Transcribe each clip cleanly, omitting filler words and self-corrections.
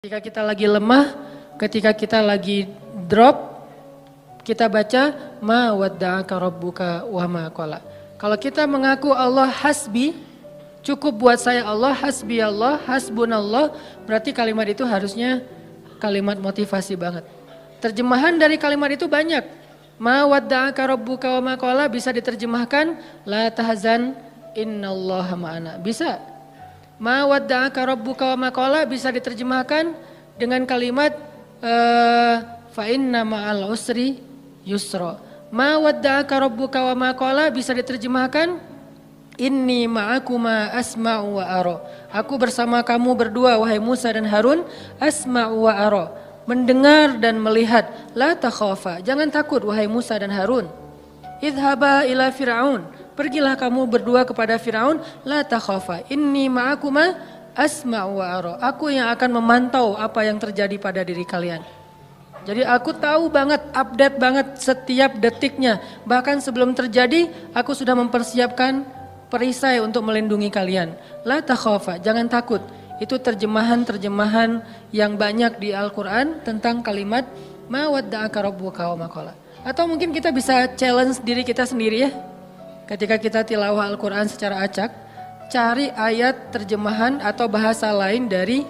Ketika kita lagi lemah, ketika kita lagi drop, kita baca ma wadda'aka rabbuka wa ma qala. Kalau kita mengaku Allah hasbi, cukup buat saya Allah, hasbi Allah, hasbunallah, berarti kalimat itu harusnya kalimat motivasi banget. Terjemahan dari kalimat itu banyak. Ma wadda'aka rabbuka wa ma qala bisa diterjemahkan la tahzan innallaha ma'ana. Bisa. Ma wadda'aka rabbuka wa ma qala bisa diterjemahkan dengan kalimat fa inna ma'al usri yusra. Ma wadda'aka rabbuka wa ma qala bisa diterjemahkan inni ma'akuma asma'u wa ara. Aku bersama kamu berdua wahai Musa dan Harun, asma'u wa ara. Mendengar dan melihat. La takhafa, jangan takut wahai Musa dan Harun. Idhaba ila Fir'aun, pergilah kamu berdua kepada Fir'aun. La takhafa, inni ma'akuma asma'u wa ara. Aku yang akan memantau apa yang terjadi pada diri kalian. Jadi aku tahu banget, update banget setiap detiknya. Bahkan sebelum terjadi, aku sudah mempersiapkan perisai untuk melindungi kalian. La takhafa, jangan takut. Itu terjemahan-terjemahan yang banyak di Al-Quran tentang kalimat ma wadda'aka rabbuka wa ma qala. Atau mungkin kita bisa challenge diri kita sendiri ya. Ketika kita tilawah Al-Quran secara acak, cari ayat terjemahan atau bahasa lain dari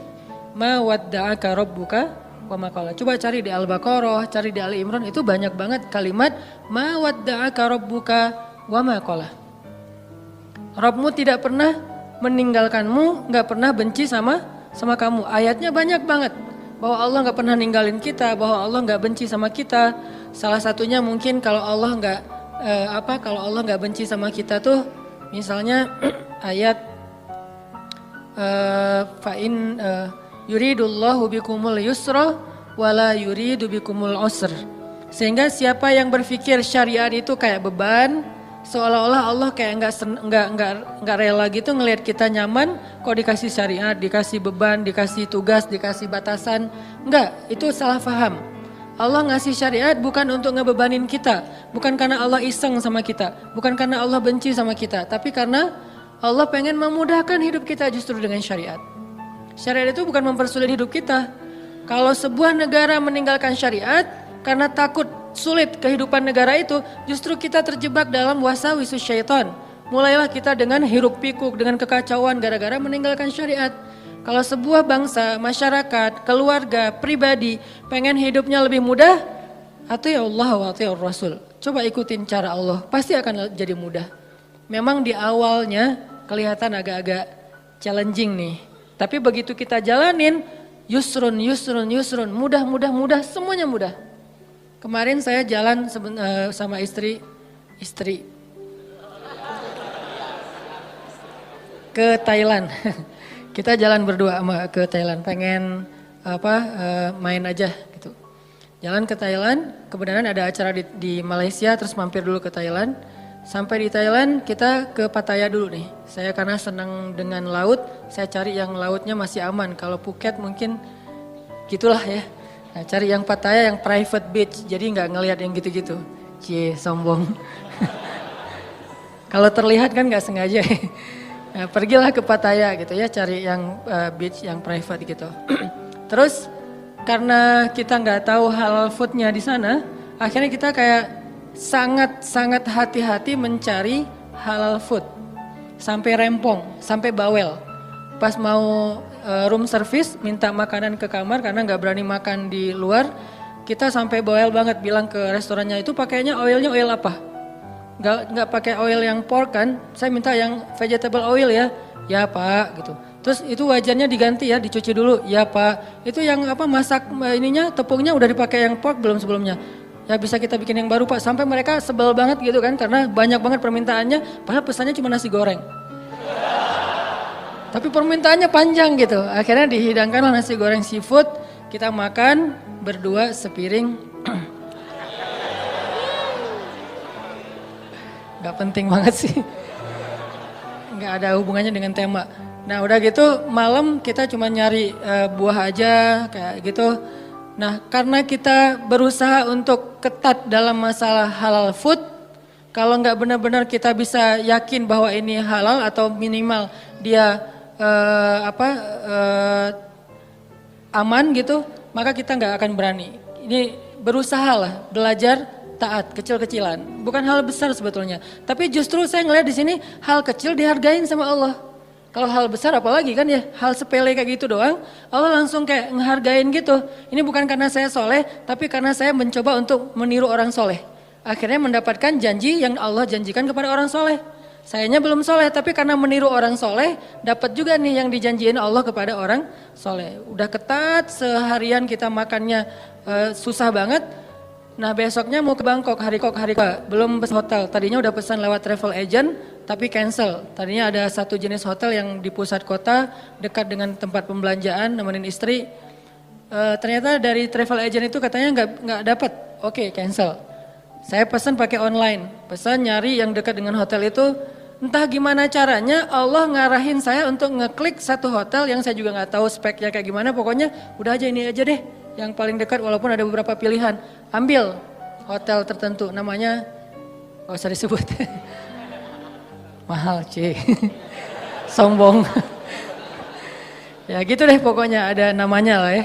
ma wadda'aka rabbuka wa ma qala. Coba cari di Al-Baqarah, cari di Ali Imran, itu banyak banget kalimat ma wadda'aka rabbuka wa ma qala. Rabbmu tidak pernah meninggalkanmu, gak pernah benci sama kamu. Ayatnya banyak banget. Bahwa Allah gak pernah ninggalin kita, bahwa Allah gak benci sama kita. Salah satunya mungkin kalau Allah nggak benci sama kita tuh, misalnya ayat fa'in yuridullahu bikumul yusra wala yuridu bikumul usr. Sehingga siapa yang berpikir syariat itu kayak beban, seolah-olah Allah kayak nggak rela gitu ngelihat kita nyaman, kok dikasih syariat, dikasih beban, dikasih tugas, dikasih batasan. Enggak, itu salah paham. Allah ngasih syariat bukan untuk ngebebanin kita, bukan karena Allah iseng sama kita, bukan karena Allah benci sama kita, tapi karena Allah pengen memudahkan hidup kita justru dengan syariat. Syariat itu bukan mempersulit hidup kita. Kalau sebuah negara meninggalkan syariat karena takut sulit kehidupan negara itu, justru kita terjebak dalam wasawisus syaitan. Mulailah kita dengan hiruk pikuk, dengan kekacauan gara-gara meninggalkan syariat. Kalau sebuah bangsa, masyarakat, keluarga, pribadi pengen hidupnya lebih mudah, ati Allah wa ati Rasul. Coba ikutin cara Allah, pasti akan jadi mudah. Memang di awalnya kelihatan agak-agak challenging nih. Tapi begitu kita jalanin, yusrun, mudah, semuanya mudah. Kemarin saya jalan sama istri ke Thailand. Kita jalan berdua ke Thailand, pengen main aja gitu. Jalan ke Thailand, kebenaran ada acara di Malaysia, terus mampir dulu ke Thailand. Sampai di Thailand kita ke Pattaya dulu nih. Saya karena senang dengan laut, saya cari yang lautnya masih aman. Kalau Phuket mungkin gitulah ya. Nah, cari yang Pattaya yang private beach, jadi nggak ngelihat yang gitu-gitu. Cie, sombong. Kalau terlihat kan nggak sengaja. Nah, pergilah ke Pattaya gitu ya, cari yang beach yang private gitu. Terus karena kita nggak tahu halal foodnya di sana, akhirnya kita kayak sangat hati-hati mencari halal food. Sampai rempong, sampai bawel. Pas mau room service minta makanan ke kamar karena nggak berani makan di luar, kita sampai bawel banget bilang ke restorannya itu pakainya oilnya oil apa? Nggak pakai oil yang pork kan, saya minta yang vegetable oil ya pak gitu. Terus itu wajannya diganti ya, dicuci dulu, ya pak. Itu yang masak ininya tepungnya udah dipakai yang pork belum sebelumnya? Ya bisa kita bikin yang baru pak. Sampai mereka sebel banget gitu kan, karena banyak banget permintaannya, padahal pesannya cuma nasi goreng. Tapi permintaannya panjang gitu, akhirnya dihidangkanlah nasi goreng seafood, kita makan berdua sepiring. Gak penting banget sih, gak ada hubungannya dengan tema. Nah udah gitu malam kita cuma nyari buah aja kayak gitu. Nah karena kita berusaha untuk ketat dalam masalah halal food, kalau gak benar-benar kita bisa yakin bahwa ini halal atau minimal dia aman gitu, maka kita nggak akan berani. Ini berusahalah belajar taat kecil-kecilan, bukan hal besar sebetulnya. Tapi justru saya ngelihat di sini hal kecil dihargain sama Allah. Kalau hal besar apalagi kan ya, hal sepele kayak gitu doang, Allah langsung kayak ngehargain gitu. Ini bukan karena saya soleh, tapi karena saya mencoba untuk meniru orang soleh. Akhirnya mendapatkan janji yang Allah janjikan kepada orang soleh. Sayanya belum soleh, tapi karena meniru orang soleh, dapat juga nih yang dijanjiin Allah kepada orang soleh. Udah ketat, seharian kita makannya susah banget. Nah besoknya mau ke Bangkok, hari belum pesan hotel. Tadinya udah pesan lewat travel agent, tapi cancel. Tadinya ada satu jenis hotel yang di pusat kota, dekat dengan tempat pembelanjaan, nemenin istri. Ternyata dari travel agent itu katanya nggak dapat. Oke, cancel. Saya pesan pakai online, pesan nyari yang dekat dengan hotel itu. Entah gimana caranya Allah ngarahin saya untuk ngeklik satu hotel yang saya juga nggak tahu speknya kayak gimana. Pokoknya udah aja ini aja deh, yang paling dekat walaupun ada beberapa pilihan. Ambil hotel tertentu, namanya gak usah disebut. Mahal C. Sombong. Ya gitu deh pokoknya ada namanya lah ya.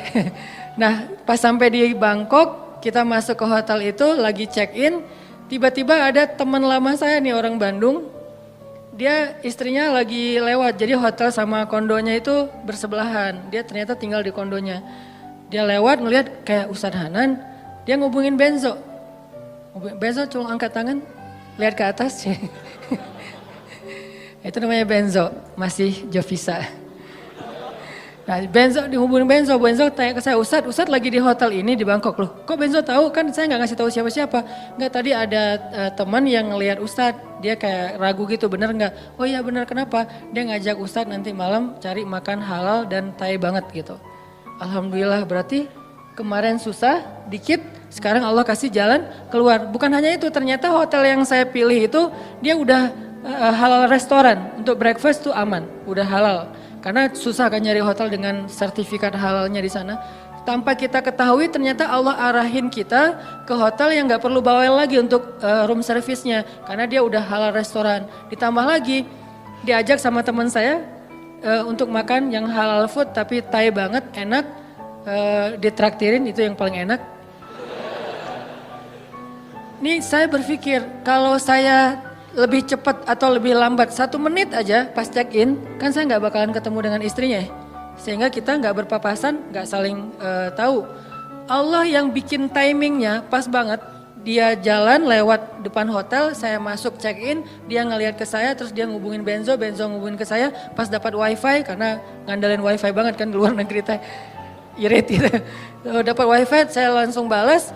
Nah pas sampai di Bangkok, kita masuk ke hotel itu lagi check in. Tiba-tiba ada teman lama saya nih orang Bandung. Dia istrinya lagi lewat, jadi hotel sama kondonya itu bersebelahan. Dia ternyata tinggal di kondonya. Dia lewat ngelihat kayak Ustadz Hanan, dia ngubungin Benzo. Benzo cuma angkat tangan, lihat ke atas. Itu namanya Benzo, masih Jovisa. Nah Benzo dihubungin Benzo tanya ke saya, Ustadz lagi di hotel ini di Bangkok loh. Kok Benzo tahu? Kan saya nggak ngasih tahu siapa-siapa. Nggak, tadi ada teman yang ngelihat Ustadz, dia kayak ragu gitu, bener nggak? Oh iya bener, kenapa? Dia ngajak Ustadz nanti malam cari makan halal dan Thai banget gitu. Alhamdulillah, berarti kemarin susah dikit, sekarang Allah kasih jalan keluar. Bukan hanya itu, ternyata hotel yang saya pilih itu dia udah halal restoran, untuk breakfast tuh aman, udah halal. Karena susah kan nyari hotel dengan sertifikat halalnya di sana. Tanpa kita ketahui ternyata Allah arahin kita ke hotel yang gak perlu bawel lagi untuk room service-nya. Karena dia udah halal restoran. Ditambah lagi diajak sama teman saya untuk makan yang halal food tapi Thai banget, enak. Ditraktirin, itu yang paling enak. Nih saya berpikir kalau saya lebih cepat atau lebih lambat 1 menit aja pas check in, kan saya nggak bakalan ketemu dengan istrinya, sehingga kita nggak berpapasan, nggak saling tahu. Allah yang bikin timingnya pas banget. Dia jalan lewat depan hotel, saya masuk check in, dia ngelihat ke saya, terus dia ngubungin Benzo ngubungin ke saya, pas dapat wifi karena ngandalin wifi banget kan di luar negeri teh, irit gitu. Dapat wifi, saya langsung balas,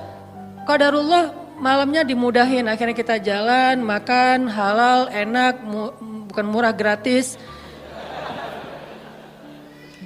qadarullah. Malamnya dimudahin, akhirnya kita jalan, makan, halal, enak, bukan murah, gratis.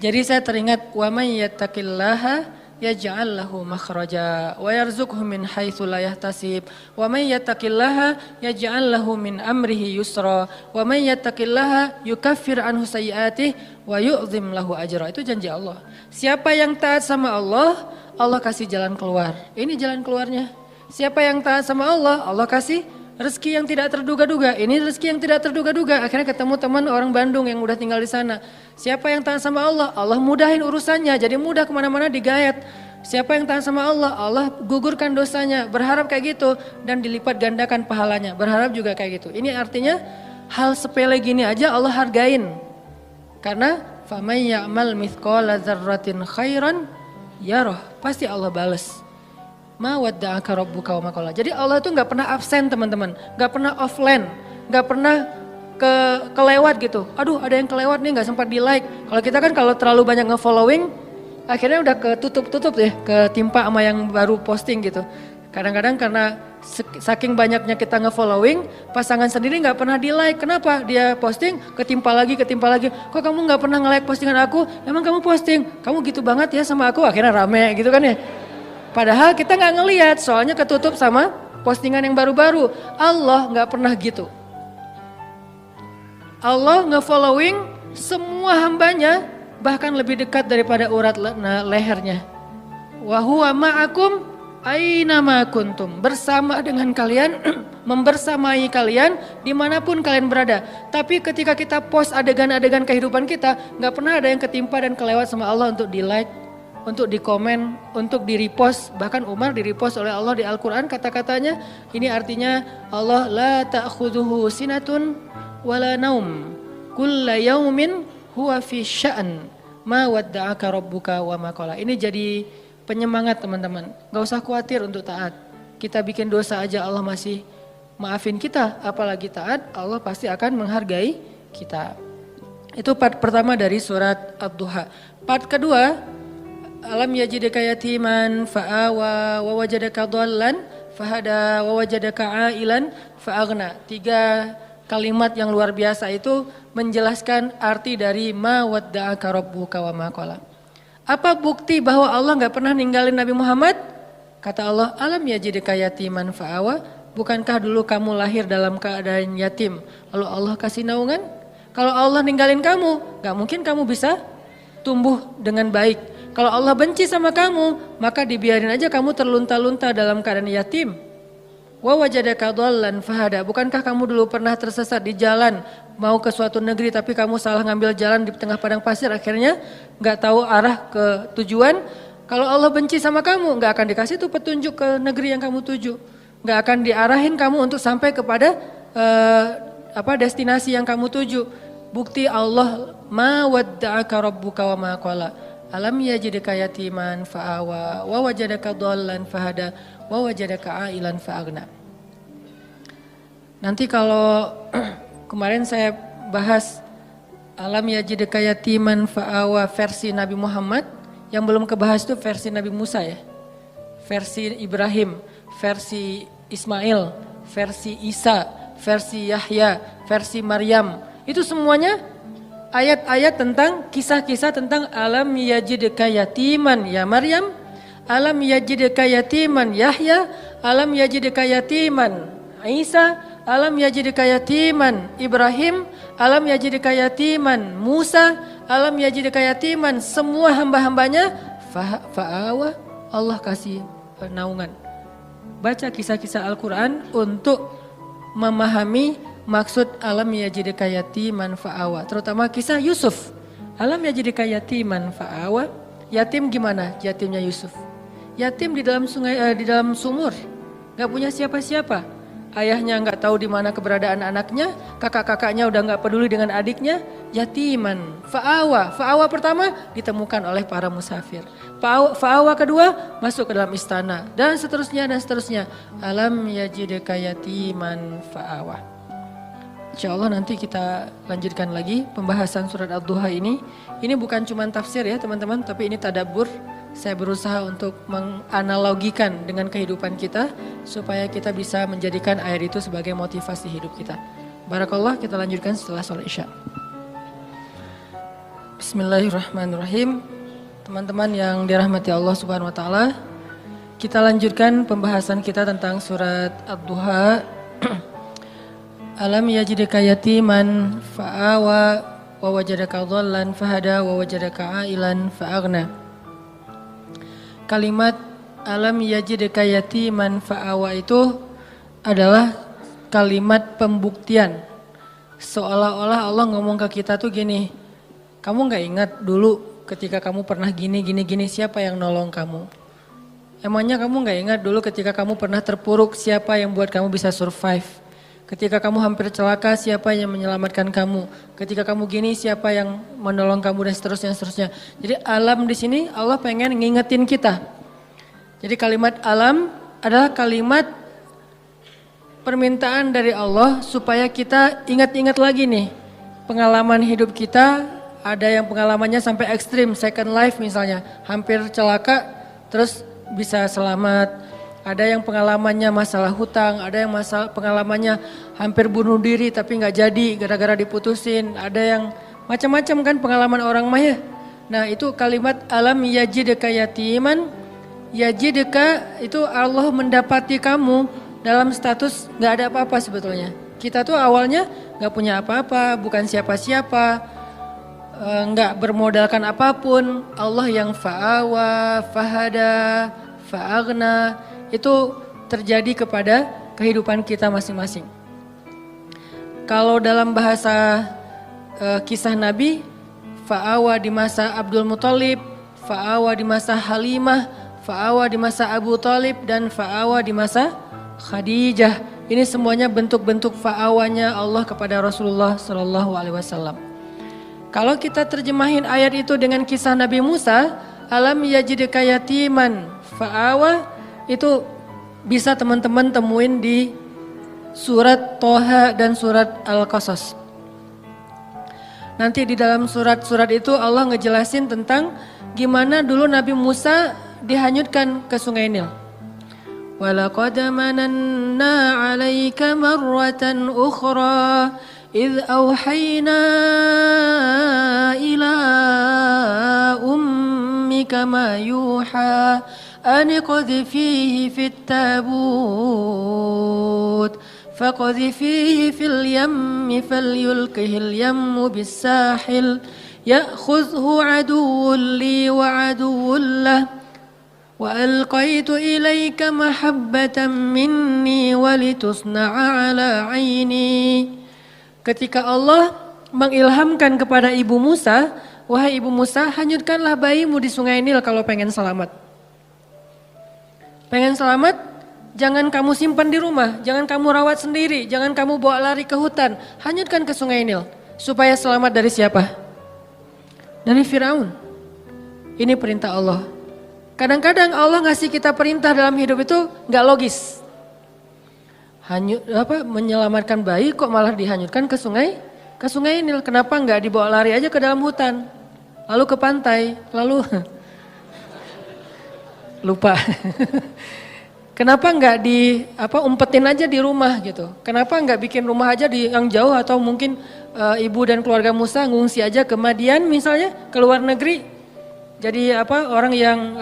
Jadi saya teringat, wa may yattaqillaha yaj'al lahu makhraja wa yarzuqhu min haitsu la yahtasib wa may yattaqillaha yaj'al lahu min amrihi yusra wa may yattaqillaha yukaffir anhu sayyi'atihi wa yu'zim lahu ajra. Itu janji Allah. Siapa yang taat sama Allah, Allah kasih jalan keluar. Ini jalan keluarnya. Siapa yang taat sama Allah, Allah kasih rezeki yang tidak terduga-duga. Ini rezeki yang tidak terduga-duga. Akhirnya ketemu teman orang Bandung yang udah tinggal di sana. Siapa yang taat sama Allah, Allah mudahin urusannya. Jadi mudah kemana-mana digayat. Siapa yang taat sama Allah, Allah gugurkan dosanya. Berharap kayak gitu dan dilipat gandakan pahalanya. Berharap juga kayak gitu. Ini artinya hal sepele gini aja Allah hargain. Karena faman ya'mal mithqala dzarratin khairan yarah. Pasti Allah bales. Ma wadda'aka rabbuka wa ma qala. Jadi Allah itu nggak pernah absen teman-teman, nggak pernah offline, nggak pernah kelewat gitu. Aduh ada yang kelewat nih nggak sempat di like. Kalau kita kan kalau terlalu banyak nge-following, akhirnya udah ketutup ya, ketimpa sama yang baru posting gitu. Kadang-kadang karena saking banyaknya kita nge-following, pasangan sendiri nggak pernah di like. Kenapa? Dia posting ketimpa lagi. Kok kamu nggak pernah nge-like postingan aku? Emang kamu posting? Kamu gitu banget ya sama aku? Akhirnya rame gitu kan ya. Padahal kita nggak ngelihat, soalnya ketutup sama postingan yang baru-baru. Allah nggak pernah gitu. Allah nge-following semua hambanya, bahkan lebih dekat daripada urat lehernya. Wa huwa ma'akum aina ma kuntum. Bersama dengan kalian, membersamai kalian dimanapun kalian berada. Tapi ketika kita post adegan-adegan kehidupan kita, nggak pernah ada yang ketimpa dan kelewat sama Allah untuk di like, untuk dikomen, untuk di-repost. Bahkan Umar di-repost oleh Allah di Al-Quran kata-katanya. Ini artinya Allah la ta'khudhuhu sinatun wala naum. Kulla yaumin huwa fi sya'an. Ma wadda'aka rabbuka wa ma qala. Ini jadi penyemangat teman-teman. Gak usah khawatir untuk taat. Kita bikin dosa aja Allah masih maafin kita. Apalagi taat, Allah pasti akan menghargai kita. Itu part pertama dari surat Ad-Duha. Part kedua, alam yajidaka yatiman fa'awa wa wajadaka dhallan fahada wa wajadaka ailan fa'aghna. 3 kalimat yang luar biasa itu menjelaskan arti dari ma wadda'aka rabbuka wa ma qala. Apa bukti bahwa Allah enggak pernah ninggalin Nabi Muhammad? Kata Allah, alam yajidaka yatiman fa'awa. Bukankah dulu kamu lahir dalam keadaan yatim, lalu Allah kasih naungan? Kalau Allah ninggalin kamu, enggak mungkin kamu bisa tumbuh dengan baik. Kalau Allah benci sama kamu, maka dibiarin aja kamu terlunta-lunta dalam keadaan yatim. Wa wajadaka dhallan fahada. Bukankah kamu dulu pernah tersesat di jalan, mau ke suatu negeri tapi kamu salah ngambil jalan di tengah padang pasir, akhirnya enggak tahu arah ke tujuan. Kalau Allah benci sama kamu, enggak akan dikasih tuh petunjuk ke negeri yang kamu tuju. Enggak akan diarahin kamu untuk sampai kepada destinasi yang kamu tuju. Bukti Allah ma wadda'aka rabbuka wa ma qala. Alam yajidaka yatiman fa'awa wa wajadaka dhallan fahada wa wajadaka ailan fa'aghna. Nanti kalau kemarin saya bahas alam yajidaka yatiman fa'awa versi Nabi Muhammad, yang belum kebahas itu versi Nabi Musa ya. Versi Ibrahim, versi Ismail, versi Isa, versi Yahya, versi Maryam. Itu semuanya ayat-ayat tentang kisah-kisah tentang alam yajidka yatiman ya Maryam, alam yajidka yatiman Yahya, alam yajidka yatiman Isa, alam yajidka yatiman Ibrahim, alam yajidka yatiman Musa, alam yajidka yatiman semua hamba-hambanya fa'awa, Allah kasih naungan. Baca kisah-kisah Al-Quran untuk memahami maksud alam yajidka yatiman fa'awa, terutama kisah Yusuf. Alam yajidka yatiman fa'awa, yatim gimana? Yatimnya Yusuf. Yatim di dalam sungai, di dalam sumur, nggak punya siapa-siapa. Ayahnya nggak tahu di mana keberadaan anaknya, kakak-kakaknya udah nggak peduli dengan adiknya. Yatiman fa'awa, fa'awa pertama ditemukan oleh para musafir. Fa'awa kedua masuk ke dalam istana dan seterusnya dan seterusnya. Alam yajidka yatiman fa'awa. Insya Allah nanti kita lanjutkan lagi pembahasan surat Ad-Duha ini. Ini bukan cuma tafsir ya teman-teman, tapi ini tadabbur. Saya berusaha untuk menganalogikan dengan kehidupan kita supaya kita bisa menjadikan ayat itu sebagai motivasi hidup kita. Barakallah, kita lanjutkan setelah sholat Isya. Bismillahirrahmanirrahim. Teman-teman yang dirahmati Allah Subhanahu wa taala, kita lanjutkan pembahasan kita tentang surat Ad-Duha. Alam yajidka yatiman fa'awa wa wajadaka dhallan fahada wa wajadaka ailan fa'aghna. Kalimat alam yajidka yatiman fa'awa itu adalah kalimat pembuktian. Seolah-olah Allah ngomong ke kita tuh gini, kamu gak ingat dulu ketika kamu pernah gini, siapa yang nolong kamu? Emangnya kamu gak ingat dulu ketika kamu pernah terpuruk, siapa yang buat kamu bisa survive? Ketika kamu hampir celaka, siapa yang menyelamatkan kamu? Ketika kamu gini, siapa yang menolong kamu dan seterusnya. Jadi alam di sini Allah pengen ngingetin kita. Jadi kalimat alam adalah kalimat permintaan dari Allah supaya kita ingat-ingat lagi nih pengalaman hidup kita. Ada yang pengalamannya sampai ekstrim, second life misalnya, hampir celaka terus bisa selamat. Ada yang pengalamannya masalah hutang, ada yang pengalamannya hampir bunuh diri tapi nggak jadi gara-gara diputusin. Ada yang macam-macam kan pengalaman orang mah ya. Nah itu kalimat alam yajidka yatiman, yajidka itu Allah mendapati kamu dalam status nggak ada apa-apa sebetulnya. Kita tuh awalnya nggak punya apa-apa, bukan siapa-siapa, nggak bermodalkan apapun. Allah yang fa'awa, fahada, fa'aghna. Itu terjadi kepada kehidupan kita masing-masing. Kalau dalam bahasa kisah Nabi, fa'awa di masa Abdul Muthalib, fa'awa di masa Halimah, fa'awa di masa Abu Talib, dan fa'awa di masa Khadijah. Ini semuanya bentuk-bentuk fa'awanya Allah kepada Rasulullah Sallallahu Alaihi Wasallam. Kalau kita terjemahin ayat itu dengan kisah Nabi Musa, alam yajidka yatiman fa'awa, itu bisa teman-teman temuin di surat Toha dan surat Al-Qasas. Nanti di dalam surat-surat itu Allah ngejelasin tentang gimana dulu Nabi Musa dihanyutkan ke Sungai Nil. Walaqad mananna 'alaika marratan ukhra idh awhayna ila ummika ma yuha an qadhifihi fit tabut faqadhifihi fil yammi falyulqihi al yammu bis sahil ya'khudhu 'aduwwun li wa 'aduwwun lahu وَأَلْقَيْتُ إِلَيْكَ مَحَبَّةً مِّنِّي وَلِتُصْنَعَ عَلَى عَيْنِي. Ketika Allah mengilhamkan kepada Ibu Musa, wahai Ibu Musa, hanyutkanlah bayimu di Sungai Nil kalau pengen selamat. Pengen selamat, jangan kamu simpan di rumah, jangan kamu rawat sendiri, jangan kamu bawa lari ke hutan, hanyutkan ke Sungai Nil. Supaya selamat dari siapa? Dari Firaun. Ini perintah Allah. Kadang-kadang Allah ngasih kita perintah dalam hidup itu nggak logis. Menyelamatkan bayi kok malah dihanyutkan ke sungai Nil. Kenapa nggak dibawa lari aja ke dalam hutan, lalu ke pantai, lalu lupa. Kenapa nggak umpetin aja di rumah gitu? Kenapa nggak bikin rumah aja di yang jauh, atau mungkin ibu dan keluarga Musa ngungsi aja ke Madian misalnya, ke luar negeri? Jadi orang yang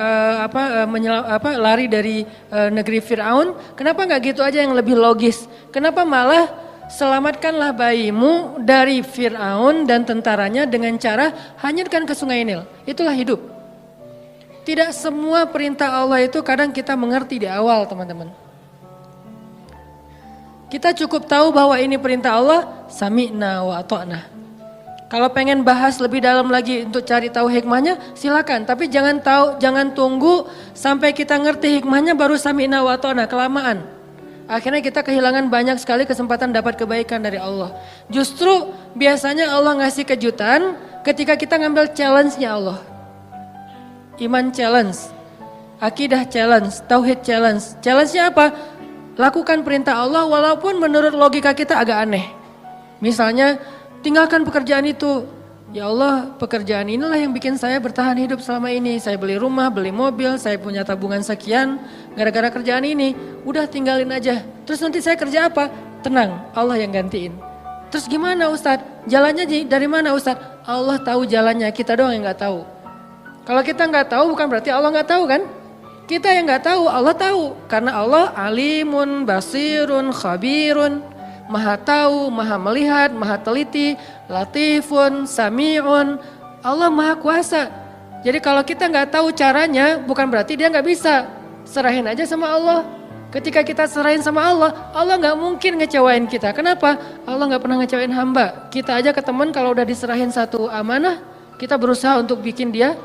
lari dari negeri Firaun, kenapa nggak gitu aja yang lebih logis? Kenapa malah selamatkanlah bayimu dari Firaun dan tentaranya dengan cara hanyutkan ke Sungai Nil? Itulah hidup. Tidak semua perintah Allah itu kadang kita mengerti di awal, teman-teman. Kita cukup tahu bahwa ini perintah Allah, sami'na wa ata'na. Kalau pengen bahas lebih dalam lagi untuk cari tahu hikmahnya, silakan. Tapi jangan tunggu sampai kita ngerti hikmahnya baru sami'na wa ata'na, kelamaan. Akhirnya kita kehilangan banyak sekali kesempatan dapat kebaikan dari Allah. Justru biasanya Allah ngasih kejutan ketika kita ngambil challenge-nya Allah. Iman challenge, akidah challenge, tauhid challenge. Challenge-nya apa? Lakukan perintah Allah walaupun menurut logika kita agak aneh. Misalnya, tinggalkan pekerjaan itu. Ya Allah, pekerjaan inilah yang bikin saya bertahan hidup selama ini. Saya beli rumah, beli mobil, saya punya tabungan sekian gara-gara kerjaan ini. Udah tinggalin aja. Terus nanti saya kerja apa? Tenang, Allah yang gantiin. Terus gimana Ustadz? Jalannya dari mana Ustadz? Allah tahu jalannya, kita doang yang gak tahu. Kalau kita gak tahu bukan berarti Allah gak tahu kan? Kita yang gak tahu, Allah tahu. Karena Allah alimun, basirun, khabirun. Maha tahu, maha melihat, maha teliti, latifun, sami'un. Allah maha kuasa. Jadi kalau kita nggak tahu caranya, bukan berarti dia nggak bisa. Serahin aja sama Allah. Ketika kita serahin sama Allah, Allah nggak mungkin ngecewain kita. Kenapa? Allah nggak pernah ngecewain hamba. Kita aja ke teman kalau udah diserahin satu amanah, kita berusaha untuk bikin dia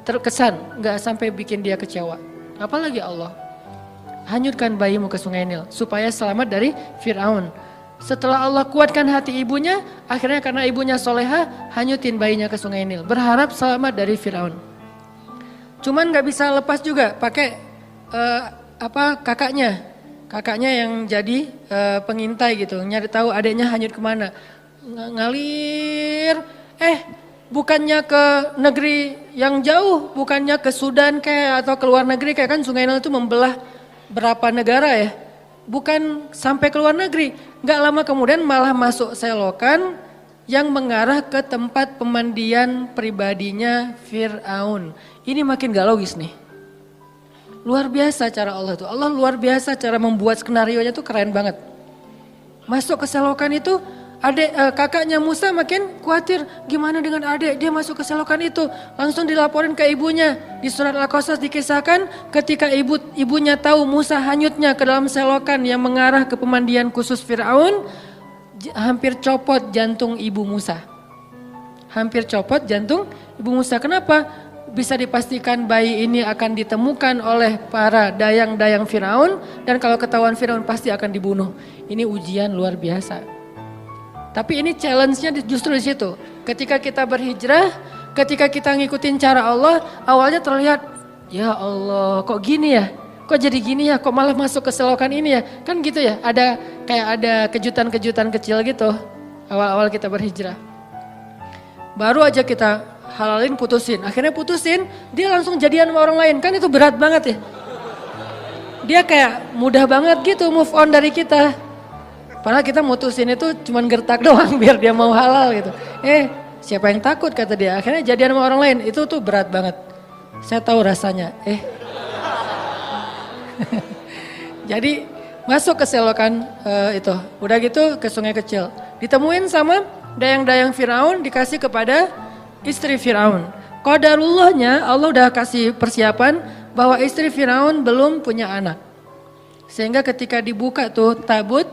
terkesan, nggak sampai bikin dia kecewa. Apalagi Allah. Hanyutkan bayimu ke Sungai Nil supaya selamat dari Firaun. Setelah Allah kuatkan hati ibunya, akhirnya karena ibunya soleha, hanyutin bayinya ke Sungai Nil. Berharap selamat dari Firaun. Cuman nggak bisa lepas juga, pakai kakaknya yang jadi pengintai gitu, nyari tahu adiknya hanyut kemana. Ngalir, bukannya ke negeri yang jauh, bukannya ke Sudan kayak atau ke luar negeri kayak, kan Sungai Nil itu membelah berapa negara ya, bukan sampai ke luar negeri. Gak lama kemudian malah masuk selokan yang mengarah ke tempat pemandian pribadinya Fir'aun. Ini makin gak logis nih. Luar biasa cara Allah tuh. Allah luar biasa cara membuat skenario-nya tuh keren banget. Masuk ke selokan itu, kakaknya Musa makin khawatir, gimana dengan adik, dia masuk ke selokan itu. Langsung dilaporin ke ibunya. Di surat Al-Qasas dikisahkan ketika ibunya tahu Musa hanyutnya ke dalam selokan yang mengarah ke pemandian khusus Fir'aun, hampir copot jantung ibu Musa. hampir copot jantung Ibu Musa. Kenapa? Bisa dipastikan bayi ini akan ditemukan oleh para dayang-dayang Firaun dan kalau ketahuan Firaun pasti akan dibunuh. Ini ujian luar biasa. Tapi ini challenge-nya justru di situ. Ketika kita berhijrah, ketika kita ngikutin cara Allah, awalnya terlihat, ya Allah kok gini ya? Kok jadi gini ya? Kok malah masuk ke selokan ini ya? Kan gitu ya, ada kejutan-kejutan kecil gitu awal-awal kita berhijrah. Baru aja kita halalin putusin, akhirnya putusin, dia langsung jadian sama orang lain. Kan itu berat banget ya. Dia kayak mudah banget gitu move on dari kita. Padahal kita mutusin itu cuman gertak doang biar dia mau halal gitu. Siapa yang takut kata dia. Akhirnya jadian sama orang lain. Itu tuh berat banget. Saya tahu rasanya. Jadi masuk ke selokan itu. Udah gitu ke sungai kecil. Ditemuin sama dayang-dayang Firaun dikasih kepada istri Firaun. Qadarullahnya Allah udah kasih persiapan bahwa istri Firaun belum punya anak. Sehingga ketika dibuka tuh tabut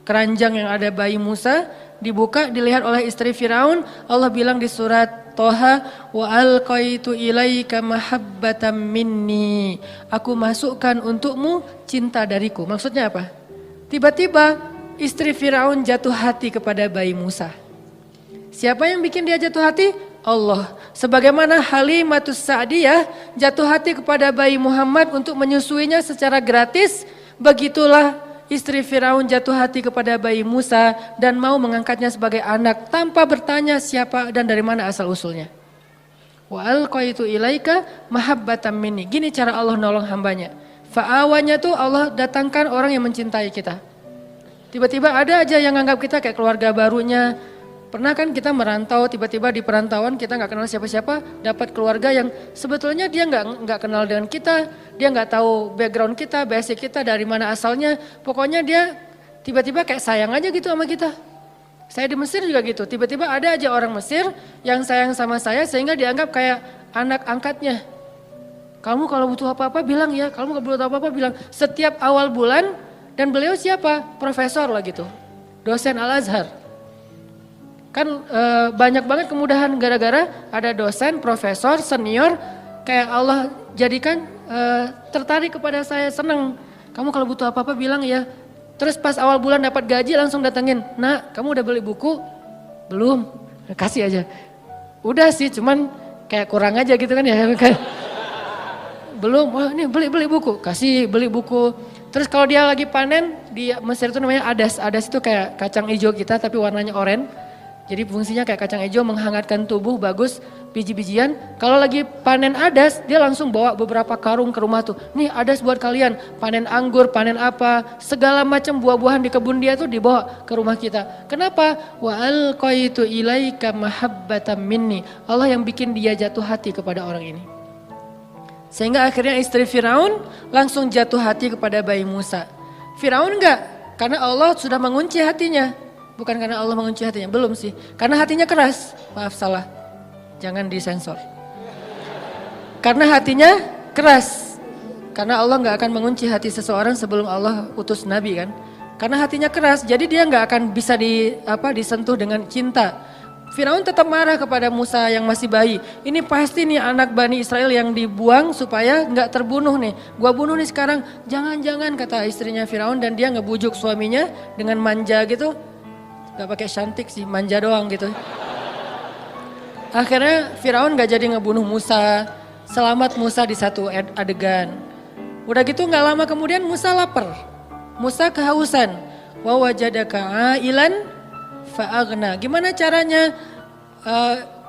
keranjang yang ada bayi Musa dibuka dilihat oleh istri Firaun. Allah bilang di surat Toha, wa alqaitu ilaika mahabbatan minni. Aku masukkan untukmu cinta dariku. Maksudnya apa? Tiba-tiba istri Firaun jatuh hati kepada bayi Musa. Siapa yang bikin dia jatuh hati? Allah. Sebagaimana Halimatus Sa'diyah jatuh hati kepada bayi Muhammad untuk menyusuinya secara gratis, begitulah istri Firaun jatuh hati kepada bayi Musa dan mau mengangkatnya sebagai anak tanpa bertanya siapa dan dari mana asal usulnya. Wa alqaitu ilaika mahabbatan minni. Gini cara Allah nolong hambanya. Fa'awanya tuh Allah datangkan orang yang mencintai kita. Tiba-tiba ada aja yang anggap kita kayak keluarga barunya. Pernah kan kita merantau, tiba-tiba di perantauan kita nggak kenal siapa-siapa, dapat keluarga yang sebetulnya dia nggak kenal dengan kita, dia nggak tahu background kita, basic kita, dari mana asalnya. Pokoknya dia tiba-tiba kayak sayang aja gitu sama kita. Saya di Mesir juga gitu, tiba-tiba ada aja orang Mesir yang sayang sama saya sehingga dianggap kayak anak angkatnya. Kamu kalau butuh apa-apa bilang ya, kamu kalau butuh apa-apa bilang. Setiap awal bulan, dan beliau siapa? Profesor lah gitu, dosen Al-Azhar. Kan banyak banget kemudahan gara-gara ada dosen, profesor, senior, kayak Allah jadikan tertarik kepada saya, seneng. Kamu kalau butuh apa-apa bilang ya. Terus pas awal bulan dapat gaji langsung datengin, nak kamu udah beli buku? Belum, kasih aja. Udah sih cuman kayak kurang aja gitu kan ya. Belum, wah ini beli buku, kasih beli buku. Terus kalau dia lagi panen, di Mesir itu namanya adas. Adas itu kayak kacang hijau kita tapi warnanya oranye. Jadi fungsinya kayak kacang hijau menghangatkan tubuh, bagus, biji-bijian. Kalau lagi panen adas, dia langsung bawa beberapa karung ke rumah tuh. Nih adas buat kalian, panen anggur, panen apa, segala macam buah-buahan di kebun dia tuh dibawa ke rumah kita. Kenapa? Wa alqaitu ilaika mahabbatan minni. Allah yang bikin dia jatuh hati kepada orang ini. Sehingga akhirnya istri Firaun langsung jatuh hati kepada bayi Musa. Firaun enggak, karena Allah sudah mengunci hatinya. Bukan karena Allah mengunci hatinya, belum sih. Karena hatinya keras, maaf salah, jangan disensor. Karena hatinya keras. Karena Allah gak akan mengunci hati seseorang sebelum Allah utus Nabi kan. Karena hatinya keras, jadi dia gak akan bisa disentuh dengan cinta. Firaun tetap marah kepada Musa yang masih bayi. Ini pasti nih anak Bani Israel yang dibuang supaya gak terbunuh nih. Gua bunuh nih sekarang, jangan-jangan kata istrinya Firaun dan dia ngebujuk suaminya dengan manja gitu. Gak pakai cantik sih, manja doang gitu. Akhirnya Firaun gak jadi ngebunuh Musa, selamat Musa di satu adegan. Udah gitu gak lama kemudian Musa lapar, Musa kehausan. Wa wajadaka ailan fa'aghna. Gimana caranya?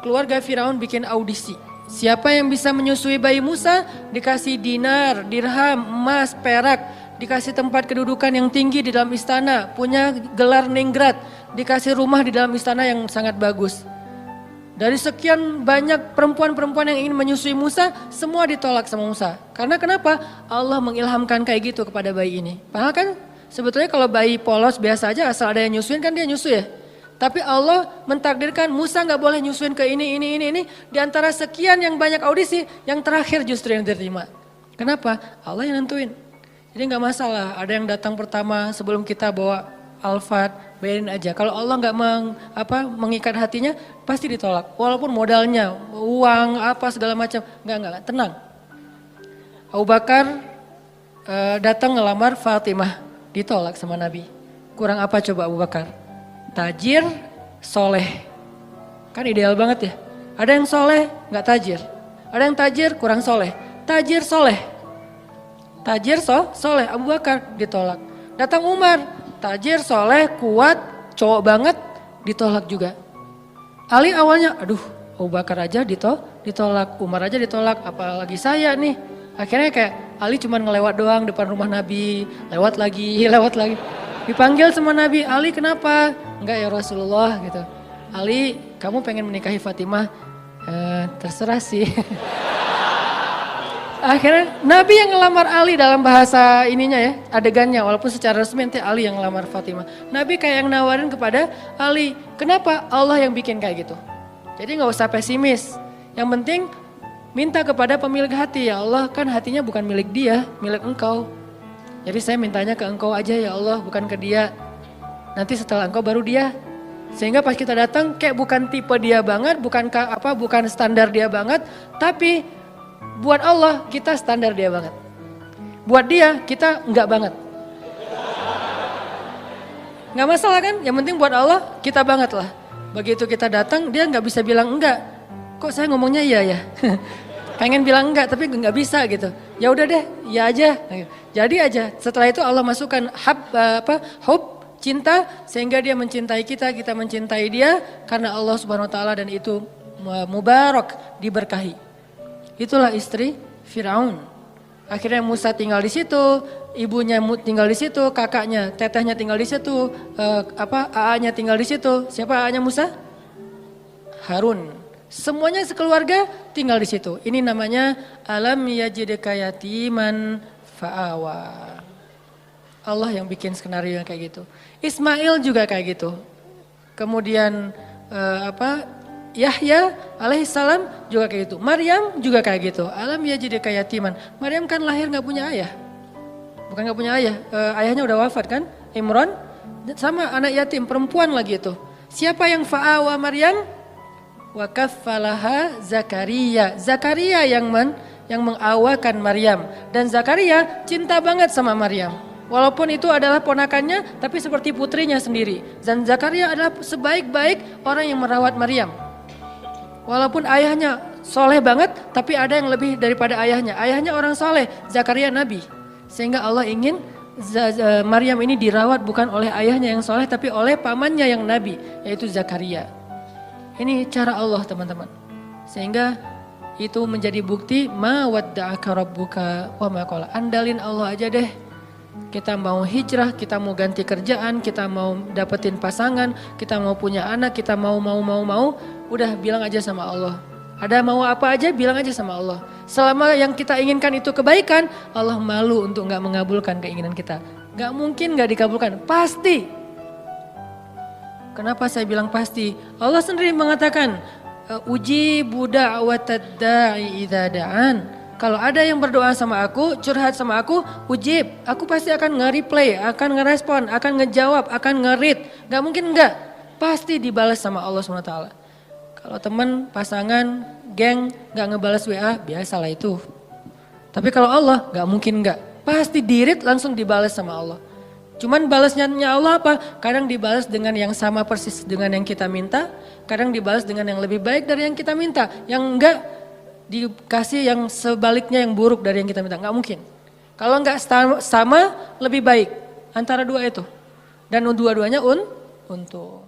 Keluarga Firaun bikin audisi. Siapa yang bisa menyusui bayi Musa dikasih dinar, dirham, emas, perak, dikasih tempat kedudukan yang tinggi di dalam istana, punya gelar ningrat, dikasih rumah di dalam istana yang sangat bagus. Dari sekian banyak perempuan-perempuan yang ingin menyusui Musa, semua ditolak sama Musa. Karena kenapa? Allah mengilhamkan kayak gitu kepada bayi ini. Padahal kan sebetulnya kalau bayi polos biasa aja asal ada yang nyusuin kan dia nyusu ya. Tapi Allah mentakdirkan Musa gak boleh nyusuin ke ini. Di antara sekian yang banyak audisi, yang terakhir justru yang diterima. Kenapa? Allah yang nentuin. Jadi gak masalah, ada yang datang pertama sebelum kita bawa Alphard, bayarin aja. Kalau Allah nggak mengikat hatinya, pasti ditolak. Walaupun modalnya, uang, apa segala macam, nggak, tenang. Abu Bakar datang ngelamar Fatimah, ditolak sama Nabi. Kurang apa coba Abu Bakar? Tajir, soleh. Kan ideal banget ya. Ada yang soleh, nggak tajir. Ada yang tajir, kurang soleh. Tajir, soleh. Tajir, soleh. Abu Bakar ditolak. Datang Umar, tajir, soleh, kuat, cowok banget, ditolak juga. Ali awalnya, aduh Abu Bakar aja ditolak, Umar aja ditolak, apalagi saya nih. Akhirnya kayak Ali cuma ngelewat doang depan rumah Nabi, lewat lagi. Dipanggil sama Nabi, Ali kenapa? Enggak ya Rasulullah gitu. Ali, kamu pengen menikahi Fatimah? Terserah sih. Akhirnya Nabi yang ngelamar Ali dalam bahasa ininya ya, adegannya. Walaupun secara resmi nanti Ali yang ngelamar Fatimah. Nabi kayak yang nawarin kepada Ali. Kenapa? Allah yang bikin kayak gitu. Jadi gak usah pesimis. Yang penting minta kepada pemilik hati. Ya Allah, kan hatinya bukan milik dia, milik engkau. Jadi saya mintanya ke engkau aja ya Allah, bukan ke dia. Nanti setelah engkau baru dia. Sehingga pas kita datang kayak bukan tipe dia banget, bukan standar dia banget, tapi buat Allah kita standar dia banget. Buat dia kita enggak banget. Enggak masalah kan? Yang penting buat Allah kita banget lah. Begitu kita datang dia enggak bisa bilang enggak. Kok saya ngomongnya iya ya? Pengen bilang enggak tapi enggak bisa gitu. Ya udah deh, ya aja. Jadi aja. Setelah itu Allah masukkan hub cinta sehingga dia mencintai kita mencintai dia karena Allah Subhanahu wa taala dan itu mubarak, diberkahi. Itulah istri Firaun. Akhirnya Musa tinggal di situ, ibunya tinggal di situ, kakaknya, tetehnya tinggal di situ, AA-nya tinggal di situ. Siapa AA-nya Musa? Harun. Semuanya sekeluarga tinggal di situ. Ini namanya alam yajidka yatiman fa'awa. Allah yang bikin skenario yang kayak gitu. Ismail juga kayak gitu. Kemudian Yahya alaihissalam juga kayak gitu. Maryam juga kayak gitu. Alam yajidka yatiman. Maryam kan lahir nggak punya ayah. Bukan nggak punya ayah. Ayahnya udah wafat kan. Imran sama anak yatim perempuan lagi itu. Siapa yang fa'awa Maryam? Wa kaffalaha Zakaria. Zakaria yang mengawakan Maryam. Dan Zakaria cinta banget sama Maryam. Walaupun itu adalah ponakannya, tapi seperti putrinya sendiri. Dan Zakaria adalah sebaik-baik orang yang merawat Maryam. Walaupun ayahnya soleh banget, tapi ada yang lebih daripada ayahnya. Ayahnya orang soleh, Zakaria nabi. Sehingga Allah ingin Maryam ini dirawat bukan oleh ayahnya yang soleh, tapi oleh pamannya yang nabi, yaitu Zakaria. Ini cara Allah teman-teman. Sehingga itu menjadi bukti ma wadda'aka rabbuka wa ma qala. Andalin Allah aja deh. Kita mau hijrah, kita mau ganti kerjaan, kita mau dapetin pasangan, kita mau punya anak, kita mau, udah bilang aja sama Allah. Ada mau apa aja bilang aja sama Allah. Selama yang kita inginkan itu kebaikan, Allah malu untuk gak mengabulkan keinginan kita. Gak mungkin gak dikabulkan, pasti. Kenapa saya bilang pasti? Allah sendiri mengatakan, ujibu da'watad da'i idza da'an. Kalau ada yang berdoa sama aku, curhat sama aku, ujib. Aku pasti akan nge-replay, akan ngerespon, akan ngejawab, akan nge-read. Gak mungkin enggak. Pasti dibalas sama Allah SWT. Kalau teman, pasangan, geng gak ngebalas WA, biasalah itu. Tapi kalau Allah gak mungkin enggak. Pasti di-read langsung dibalas sama Allah. Cuman balasnya Allah apa? Kadang dibalas dengan yang sama persis dengan yang kita minta. Kadang dibalas dengan yang lebih baik dari yang kita minta. Yang enggak dikasih yang sebaliknya yang buruk dari yang kita minta. Nggak mungkin. Kalau nggak sama lebih baik antara dua itu. Dan dua-duanya untung.